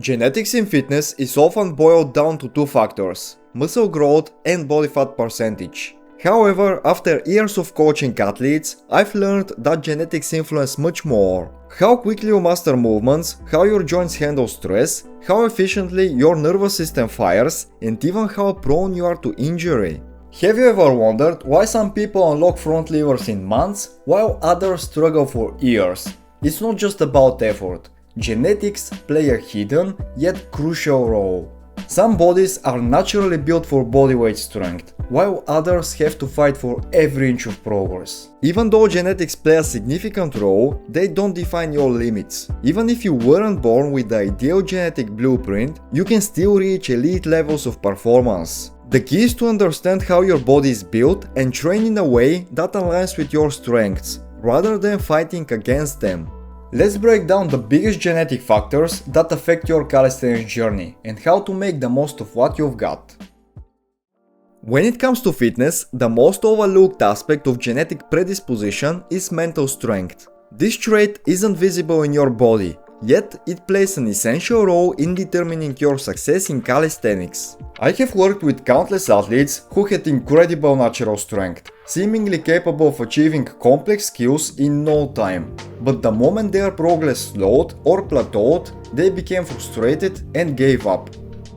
Genetics in fitness is often boiled down to two factors: muscle growth and body fat percentage. However, after years of coaching athletes, I've learned that genetics influence much more. How quickly you master movements, how your joints handle stress, how efficiently your nervous system fires, and even how prone you are to injury. Have you ever wondered why some people unlock front levers in months while others struggle for years? It's not just about effort. Genetics play a hidden yet crucial role. Some bodies are naturally built for bodyweight strength, while others have to fight for every inch of progress. Even though genetics play a significant role, they don't define your limits. Even if you weren't born with the ideal genetic blueprint, you can still reach elite levels of performance. The key is to understand how your body is built and train in a way that aligns with your strengths, rather than fighting against them. Let's break down the biggest genetic factors that affect your calisthenics journey and how to make the most of what you've got. When it comes to fitness, the most overlooked aspect of genetic predisposition is mental strength. This trait isn't visible in your body, yet it plays an essential role in determining your success in calisthenics. I have worked with countless athletes who had incredible natural strength, seemingly capable of achieving complex skills in no time. But the moment their progress slowed or plateaued, they became frustrated and gave up.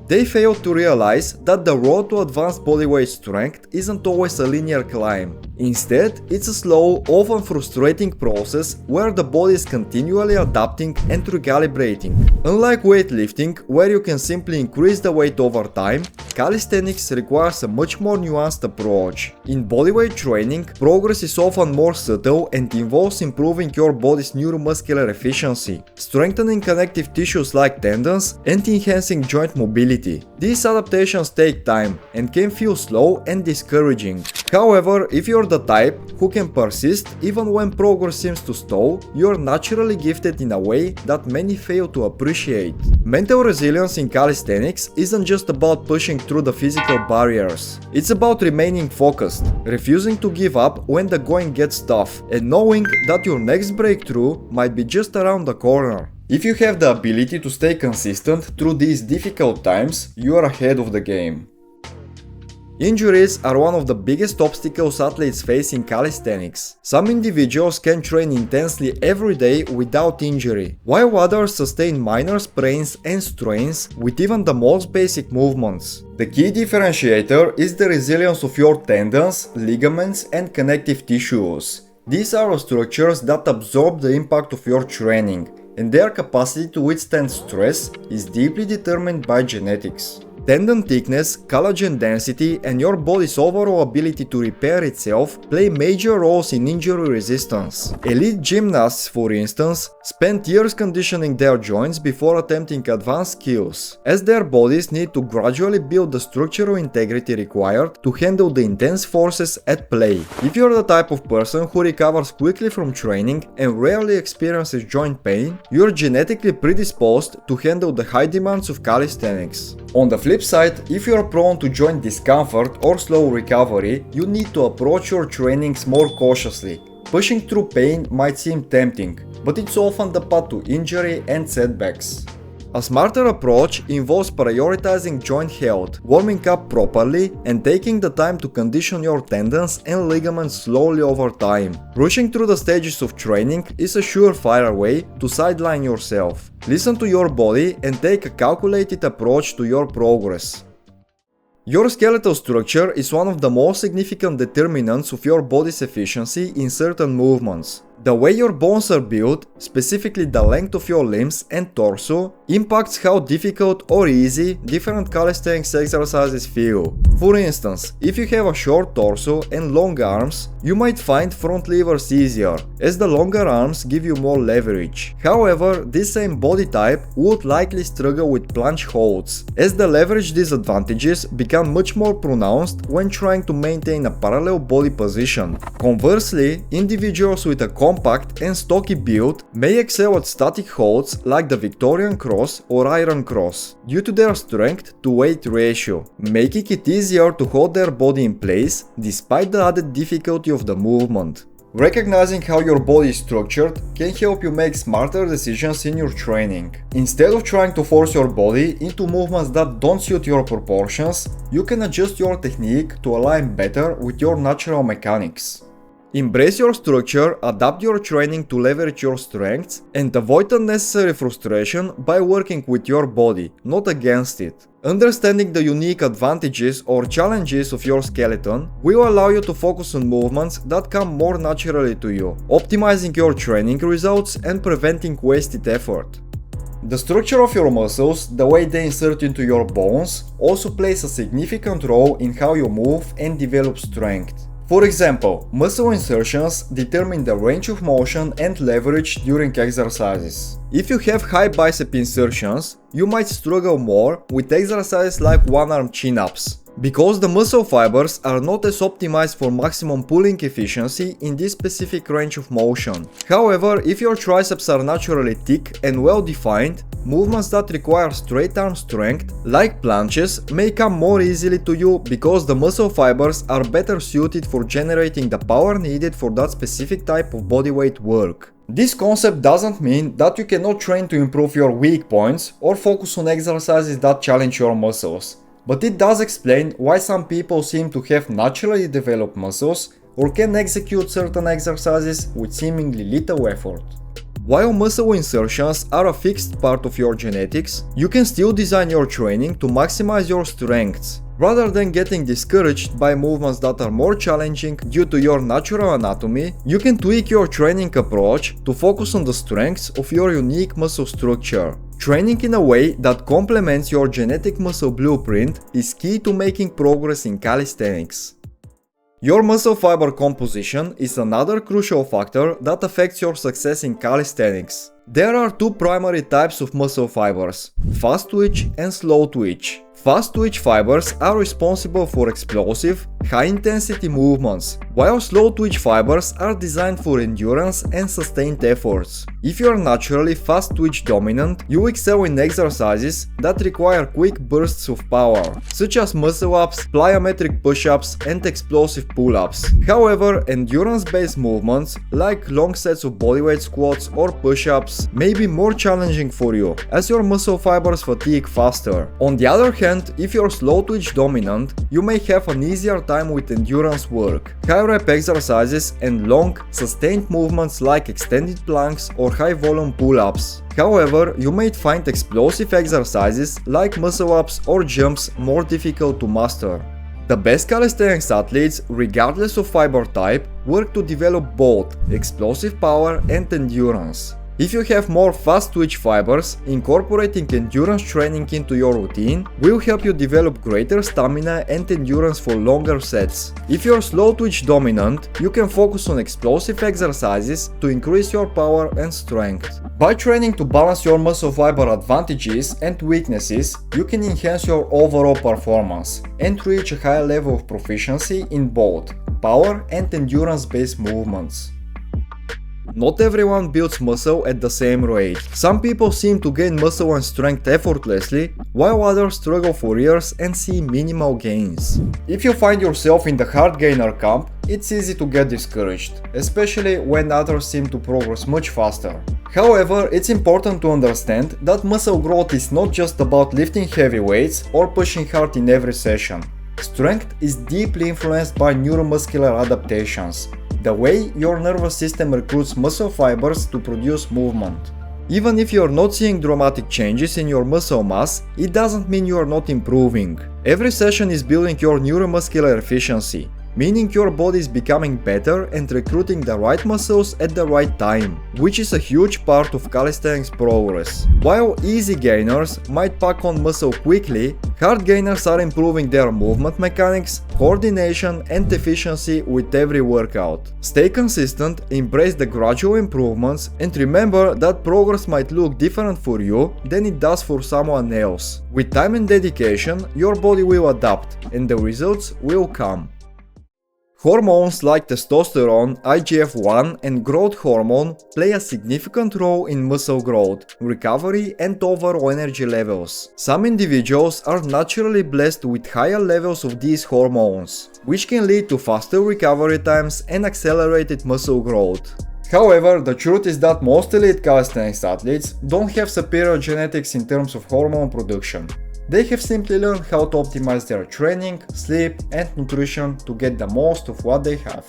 They failed to realize that the road to advanced bodyweight strength isn't always a linear climb. Instead, it's a slow, often frustrating process where the body is continually adapting and recalibrating. Unlike weightlifting, where you can simply increase the weight over time, calisthenics requires a much more nuanced approach. In bodyweight training, progress is often more subtle and involves improving your body's neuromuscular efficiency, strengthening connective tissues like tendons, and enhancing joint mobility. These adaptations take time and can feel slow and discouraging. However, if you're the type who can persist even when progress seems to stall, you're naturally gifted in a way that many fail to appreciate. Mental resilience in calisthenics isn't just about pushing through the physical barriers. It's about remaining focused, refusing to give up when the going gets tough, and knowing that your next breakthrough might be just around the corner. If you have the ability to stay consistent through these difficult times, you are ahead of the game. Injuries are one of the biggest obstacles athletes face in calisthenics. Some individuals can train intensely every day without injury, while others sustain minor sprains and strains with even the most basic movements. The key differentiator is the resilience of your tendons, ligaments, and connective tissues. These are structures that absorb the impact of your training, and their capacity to withstand stress is deeply determined by genetics. Tendon thickness, collagen density, and your body's overall ability to repair itself play major roles in injury resistance. Elite gymnasts, for instance, spend years conditioning their joints before attempting advanced skills, as their bodies need to gradually build the structural integrity required to handle the intense forces at play. If you're the type of person who recovers quickly from training and rarely experiences joint pain, you're genetically predisposed to handle the high demands of calisthenics. On the flip side, if you are prone to joint discomfort or slow recovery, you need to approach your trainings more cautiously. Pushing through pain might seem tempting, but it's often the path to injury and setbacks. A smarter approach involves prioritizing joint health, warming up properly, and taking the time to condition your tendons and ligaments slowly over time. Rushing through the stages of training is a surefire way to sideline yourself. Listen to your body and take a calculated approach to your progress. Your skeletal structure is one of the most significant determinants of your body's efficiency in certain movements. The way your bones are built, specifically the length of your limbs and torso, impacts how difficult or easy different calisthenics exercises feel. For instance, if you have a short torso and long arms, you might find front levers easier, as the longer arms give you more leverage. However, this same body type would likely struggle with planche holds, as the leverage disadvantages become much more pronounced when trying to maintain a parallel body position. Conversely, individuals with a compact and stocky build may excel at static holds like the Victorian cross or iron cross due to their strength to weight ratio, making it easier to hold their body in place despite the added difficulty of the movement. Recognizing how your body is structured can help you make smarter decisions in your training. Instead of trying to force your body into movements that don't suit your proportions, you can adjust your technique to align better with your natural mechanics. Embrace your structure, adapt your training to leverage your strengths, and avoid unnecessary frustration by working with your body, not against it. Understanding the unique advantages or challenges of your skeleton will allow you to focus on movements that come more naturally to you, optimizing your training results and preventing wasted effort. The structure of your muscles, the way they insert into your bones, also plays a significant role in how you move and develop strength. For example, muscle insertions determine the range of motion and leverage during exercises. If you have high bicep insertions, you might struggle more with exercises like one-arm chin-ups, because the muscle fibers are not as optimized for maximum pulling efficiency in this specific range of motion. However, if your triceps are naturally thick and well defined, movements that require straight arm strength, like planches, may come more easily to you because the muscle fibers are better suited for generating the power needed for that specific type of bodyweight work. This concept doesn't mean that you cannot train to improve your weak points or focus on exercises that challenge your muscles. But it does explain why some people seem to have naturally developed muscles or can execute certain exercises with seemingly little effort. While muscle insertions are a fixed part of your genetics, you can still design your training to maximize your strengths. Rather than getting discouraged by movements that are more challenging due to your natural anatomy, you can tweak your training approach to focus on the strengths of your unique muscle structure. Training in a way that complements your genetic muscle blueprint is key to making progress in calisthenics. Your muscle fiber composition is another crucial factor that affects your success in calisthenics. There are two primary types of muscle fibers: fast twitch and slow twitch. Fast twitch fibers are responsible for explosive, high-intensity movements, while slow twitch fibers are designed for endurance and sustained efforts. If you are naturally fast twitch dominant, you excel in exercises that require quick bursts of power, such as muscle-ups, plyometric push-ups, and explosive pull-ups. However, endurance-based movements, like long sets of bodyweight squats or push-ups, may be more challenging for you, as your muscle fibers fatigue faster. On the other hand, if you're slow twitch dominant, you may have an easier time with endurance work, high rep exercises, and long, sustained movements like extended planks or high volume pull-ups. However, you might find explosive exercises like muscle-ups or jumps more difficult to master. The best calisthenics athletes, regardless of fiber type, work to develop both explosive power and endurance. If you have more fast twitch fibers, incorporating endurance training into your routine will help you develop greater stamina and endurance for longer sets. If you're slow twitch dominant, you can focus on explosive exercises to increase your power and strength. By training to balance your muscle fiber advantages and weaknesses, you can enhance your overall performance and reach a higher level of proficiency in both power and endurance-based movements. Not everyone builds muscle at the same rate. Some people seem to gain muscle and strength effortlessly, while others struggle for years and see minimal gains. If you find yourself in the hard gainer camp, it's easy to get discouraged, especially when others seem to progress much faster. However, it's important to understand that muscle growth is not just about lifting heavy weights or pushing hard in every session. Strength is deeply influenced by neuromuscular adaptations, the way your nervous system recruits muscle fibers to produce movement. Even if you're not seeing dramatic changes in your muscle mass, it doesn't mean you are not improving. Every session is building your neuromuscular efficiency, meaning your body is becoming better and recruiting the right muscles at the right time, which is a huge part of calisthenics progress. While easy gainers might pack on muscle quickly, hard gainers are improving their movement mechanics, coordination, and efficiency with every workout. Stay consistent, embrace the gradual improvements, and remember that progress might look different for you than it does for someone else. With time and dedication, your body will adapt, and the results will come. Hormones like testosterone, IGF-1 and growth hormone play a significant role in muscle growth, recovery and overall energy levels. Some individuals are naturally blessed with higher levels of these hormones, which can lead to faster recovery times and accelerated muscle growth. However, the truth is that most elite calisthenics athletes don't have superior genetics in terms of hormone production. They have simply learned how to optimize their training, sleep and nutrition to get the most of what they have.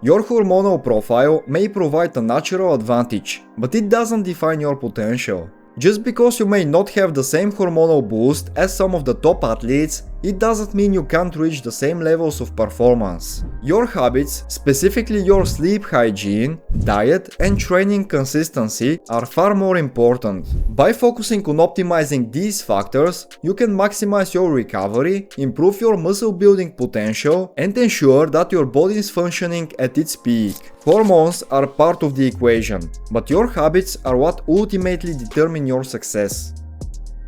Your hormonal profile may provide a natural advantage, but it doesn't define your potential. Just because you may not have the same hormonal boost as some of the top athletes, it doesn't mean you can't reach the same levels of performance. Your habits, specifically your sleep hygiene, diet and training consistency are far more important. By focusing on optimizing these factors, you can maximize your recovery, improve your muscle building potential and ensure that your body is functioning at its peak. Hormones are part of the equation, but your habits are what ultimately determine your success.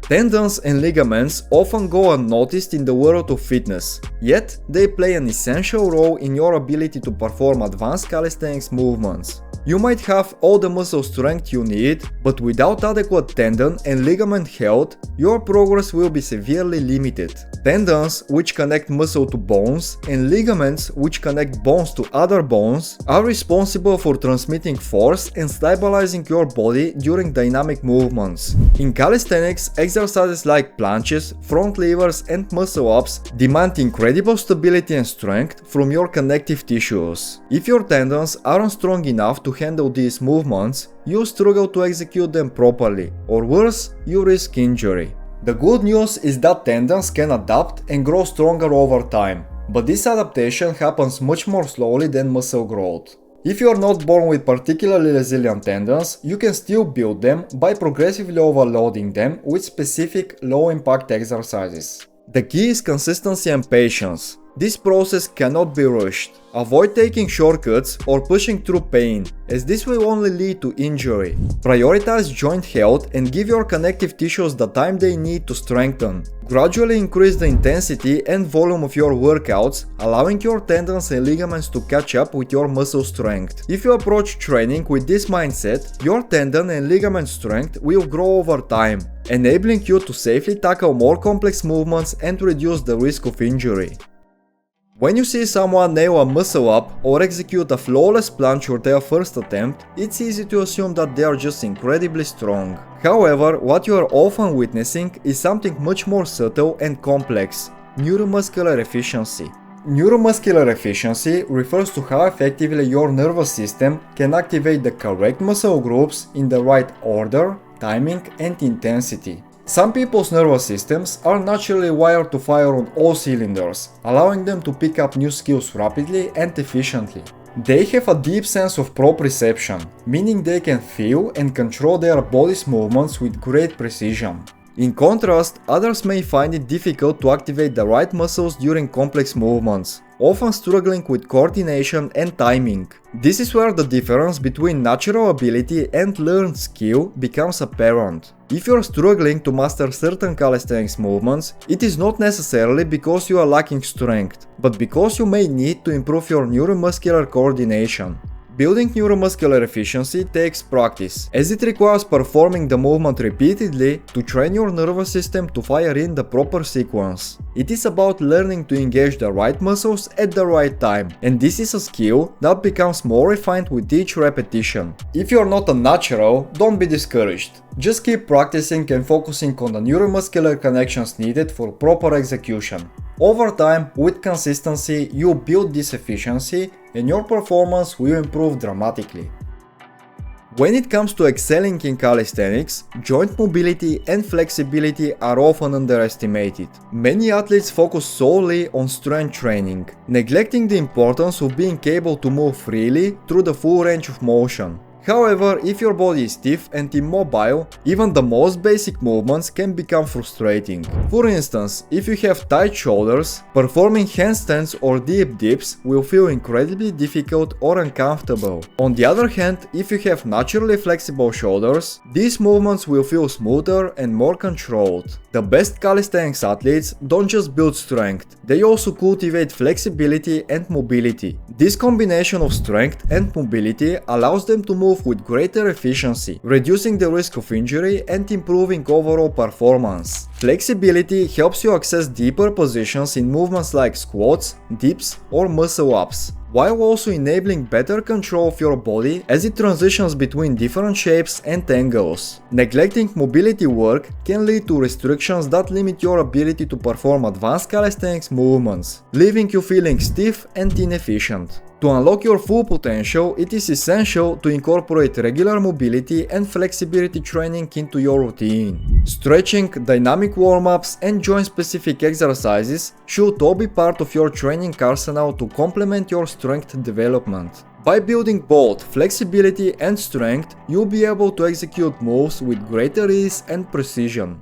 Tendons and ligaments often go unnoticed in the world of fitness, yet they play an essential role in your ability to perform advanced calisthenics movements. You might have all the muscle strength you need, but without adequate tendon and ligament health, your progress will be severely limited. Tendons, which connect muscle to bones, and ligaments, which connect bones to other bones, are responsible for transmitting force and stabilizing your body during dynamic movements. In calisthenics, exercises like planches, front levers and muscle-ups demand incredible stability and strength from your connective tissues. If your tendons aren't strong enough to handle these movements, you struggle to execute them properly, or worse, you risk injury. The good news is that tendons can adapt and grow stronger over time, but this adaptation happens much more slowly than muscle growth. If you are not born with particularly resilient tendons, you can still build them by progressively overloading them with specific low-impact exercises. The key is consistency and patience. This process cannot be rushed. Avoid taking shortcuts or pushing through pain, as this will only lead to injury. Prioritize joint health and give your connective tissues the time they need to strengthen. Gradually increase the intensity and volume of your workouts, allowing your tendons and ligaments to catch up with your muscle strength. If you approach training with this mindset, your tendon and ligament strength will grow over time, enabling you to safely tackle more complex movements and reduce the risk of injury. When you see someone nail a muscle up or execute a flawless planche on their first attempt, it's easy to assume that they are just incredibly strong. However, what you are often witnessing is something much more subtle and complex: neuromuscular efficiency. Neuromuscular efficiency refers to how effectively your nervous system can activate the correct muscle groups in the right order, timing, and intensity. Some people's nervous systems are naturally wired to fire on all cylinders, allowing them to pick up new skills rapidly and efficiently. They have a deep sense of proprioception, meaning they can feel and control their body's movements with great precision. In contrast, others may find it difficult to activate the right muscles during complex movements, often struggling with coordination and timing. This is where the difference between natural ability and learned skill becomes apparent. If you are struggling to master certain calisthenics movements, it is not necessarily because you are lacking strength, but because you may need to improve your neuromuscular coordination. Building neuromuscular efficiency takes practice, as it requires performing the movement repeatedly to train your nervous system to fire in the proper sequence. It is about learning to engage the right muscles at the right time, and this is a skill that becomes more refined with each repetition. If you are not a natural, don't be discouraged. Just keep practicing and focusing on the neuromuscular connections needed for proper execution. Over time, with consistency, you build this efficiency and your performance will improve dramatically. When it comes to excelling in calisthenics, joint mobility and flexibility are often underestimated. Many athletes focus solely on strength training, neglecting the importance of being able to move freely through the full range of motion. However, if your body is stiff and immobile, even the most basic movements can become frustrating. For instance, if you have tight shoulders, performing handstands or deep dips will feel incredibly difficult or uncomfortable. On the other hand, if you have naturally flexible shoulders, these movements will feel smoother and more controlled. The best calisthenics athletes don't just build strength, they also cultivate flexibility and mobility. This combination of strength and mobility allows them to move with greater efficiency, reducing the risk of injury and improving overall performance. Flexibility helps you access deeper positions in movements like squats, dips, or muscle-ups, while also enabling better control of your body as it transitions between different shapes and angles. Neglecting mobility work can lead to restrictions that limit your ability to perform advanced calisthenics movements, leaving you feeling stiff and inefficient. To unlock your full potential, it is essential to incorporate regular mobility and flexibility training into your routine. Stretching, dynamic warm-ups, and joint-specific exercises should all be part of your training arsenal to complement your strength development. By building both flexibility and strength, you'll be able to execute moves with greater ease and precision.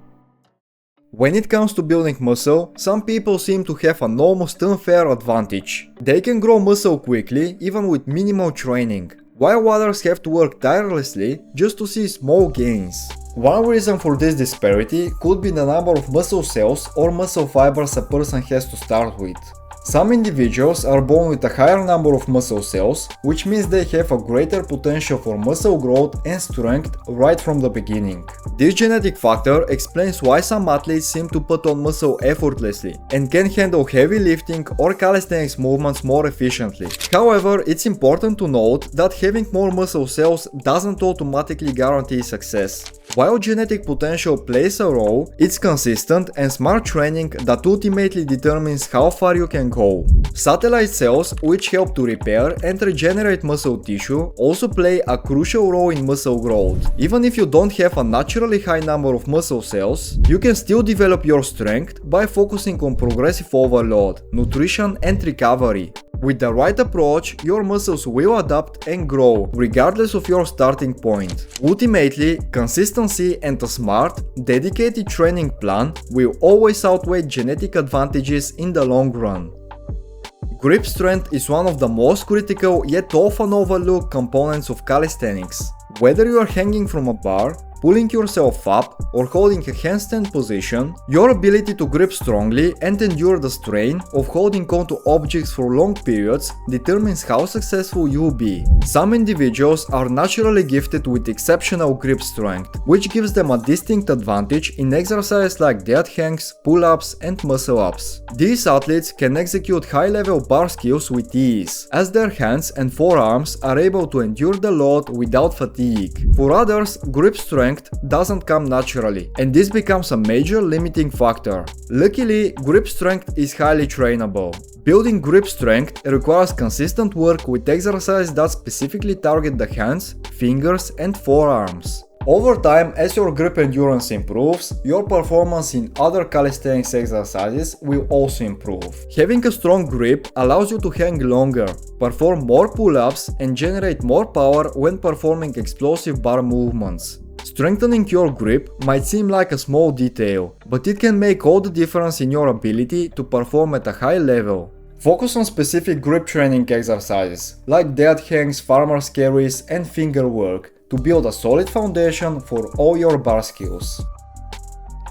When it comes to building muscle, some people seem to have an almost unfair advantage. They can grow muscle quickly even with minimal training, while others have to work tirelessly just to see small gains. One reason for this disparity could be the number of muscle cells or muscle fibers a person has to start with. Some individuals are born with a higher number of muscle cells, which means they have a greater potential for muscle growth and strength right from the beginning. This genetic factor explains why some athletes seem to put on muscle effortlessly and can handle heavy lifting or calisthenics movements more efficiently. However, it's important to note that having more muscle cells doesn't automatically guarantee success. While genetic potential plays a role, it's consistent and smart training that ultimately determines how far you can go. Satellite cells, which help to repair and regenerate muscle tissue, also play a crucial role in muscle growth. Even if you don't have a naturally high number of muscle cells, you can still develop your strength by focusing on progressive overload, nutrition, and recovery. With the right approach, your muscles will adapt and grow, regardless of your starting point. Ultimately, consistency and a smart, dedicated training plan will always outweigh genetic advantages in the long run. Grip strength is one of the most critical yet often overlooked components of calisthenics. Whether you are hanging from a bar, pulling yourself up, or holding a handstand position, your ability to grip strongly and endure the strain of holding onto objects for long periods determines how successful you'll be. Some individuals are naturally gifted with exceptional grip strength, which gives them a distinct advantage in exercises like dead hangs, pull-ups, and muscle-ups. These athletes can execute high-level bar skills with ease, as their hands and forearms are able to endure the load without fatigue. For others, grip strength doesn't come naturally, and this becomes a major limiting factor. Luckily, grip strength is highly trainable. Building grip strength requires consistent work with exercises that specifically target the hands, fingers, and forearms. Over time, as your grip endurance improves, your performance in other calisthenics exercises will also improve. Having a strong grip allows you to hang longer, perform more pull-ups, and generate more power when performing explosive bar movements. Strengthening your grip might seem like a small detail, but it can make all the difference in your ability to perform at a high level. Focus on specific grip training exercises, like dead hangs, farmer's carries, and finger work, to build a solid foundation for all your bar skills.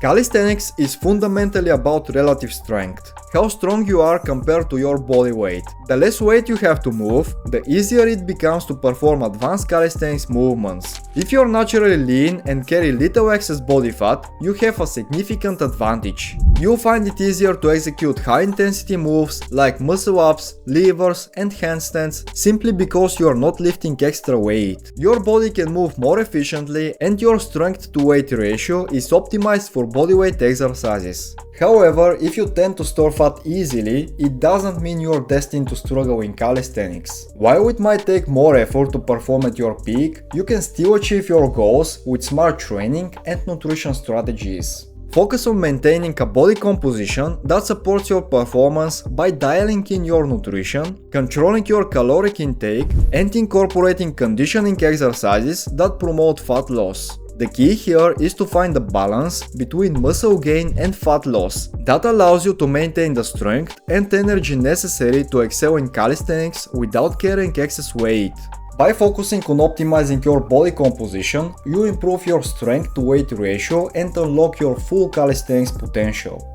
Calisthenics is fundamentally about relative strength, how strong you are compared to your body weight. The less weight you have to move, the easier it becomes to perform advanced calisthenics movements. If you're naturally lean and carry little excess body fat, you have a significant advantage. You'll find it easier to execute high-intensity moves like muscle-ups, levers, and handstands simply because you are not lifting extra weight. Your body can move more efficiently, and your strength-to-weight ratio is optimized for bodyweight exercises. However, if you tend to store fat easily, it doesn't mean you're destined to struggle in calisthenics. While it might take more effort to perform at your peak, you can still achieve your goals with smart training and nutrition strategies. Focus on maintaining a body composition that supports your performance by dialing in your nutrition, controlling your caloric intake, and incorporating conditioning exercises that promote fat loss. The key here is to find a balance between muscle gain and fat loss that allows you to maintain the strength and energy necessary to excel in calisthenics without carrying excess weight. By focusing on optimizing your body composition, you improve your strength to weight ratio and unlock your full calisthenics potential.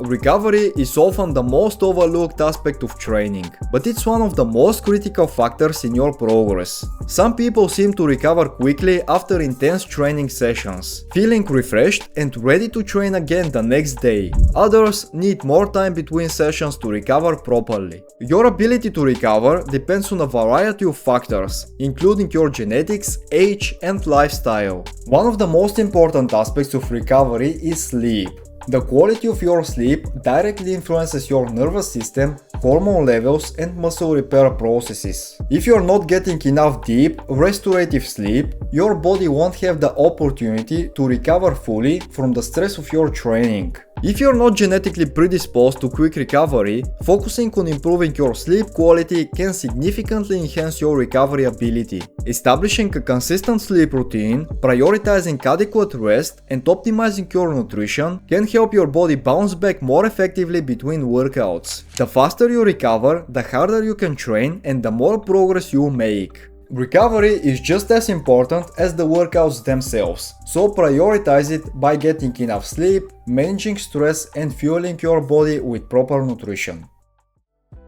Recovery is often the most overlooked aspect of training, but it's one of the most critical factors in your progress. Some people seem to recover quickly after intense training sessions, feeling refreshed and ready to train again the next day. Others need more time between sessions to recover properly. Your ability to recover depends on a variety of factors, including your genetics, age, and lifestyle. One of the most important aspects of recovery is sleep. The quality of your sleep directly influences your nervous system, hormone levels, and muscle repair processes. If you're not getting enough deep, restorative sleep, your body won't have the opportunity to recover fully from the stress of your training. If you're not genetically predisposed to quick recovery, focusing on improving your sleep quality can significantly enhance your recovery ability. Establishing a consistent sleep routine, prioritizing adequate rest, and optimizing your nutrition can help your body bounce back more effectively between workouts. The faster you recover, the harder you can train and the more progress you make. Recovery is just as important as the workouts themselves, so prioritize it by getting enough sleep, managing stress, and fueling your body with proper nutrition.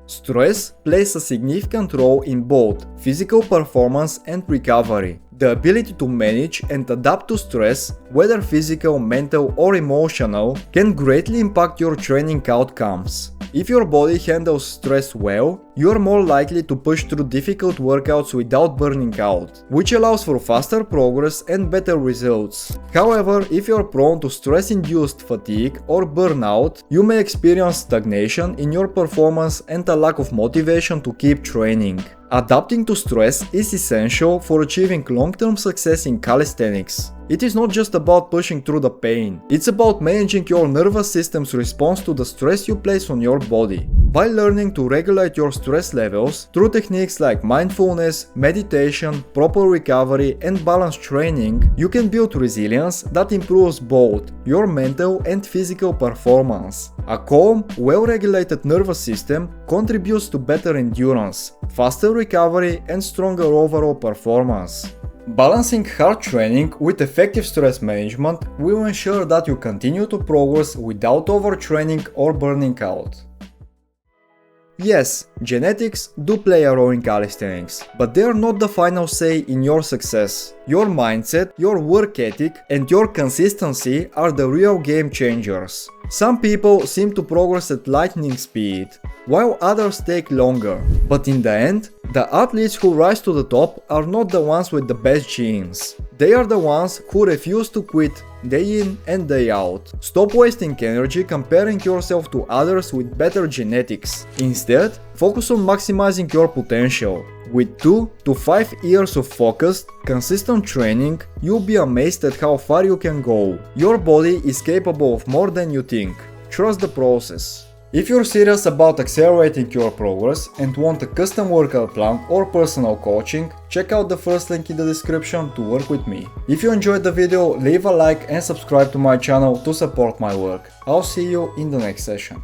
Stress plays a significant role in both physical performance and recovery. The ability to manage and adapt to stress, whether physical, mental, or emotional, can greatly impact your training outcomes. If your body handles stress well, you are more likely to push through difficult workouts without burning out, which allows for faster progress and better results. However, if you're prone to stress-induced fatigue or burnout, you may experience stagnation in your performance and a lack of motivation to keep training. Adapting to stress is essential for achieving long-term success in calisthenics. It is not just about pushing through the pain, it's about managing your nervous system's response to the stress you place on your body. By learning to regulate your stress levels through techniques like mindfulness, meditation, proper recovery, and balanced training, you can build resilience that improves both your mental and physical performance. A calm, well-regulated nervous system contributes to better endurance, faster recovery, and stronger overall performance. Balancing hard training with effective stress management will ensure that you continue to progress without overtraining or burning out. Yes, genetics do play a role in calisthenics, but they are not the final say in your success. Your mindset, your work ethic, and your consistency are the real game changers. Some people seem to progress at lightning speed, while others take longer. But in the end, the athletes who rise to the top are not the ones with the best genes. They are the ones who refuse to quit day in and day out. Stop wasting energy comparing yourself to others with better genetics. Instead, focus on maximizing your potential. With 2 to 5 years of focused, consistent training, you'll be amazed at how far you can go. Your body is capable of more than you think. Trust the process. If you're serious about accelerating your progress and want a custom workout plan or personal coaching, check out the first link in the description to work with me. If you enjoyed the video, leave a like and subscribe to my channel to support my work. I'll see you in the next session.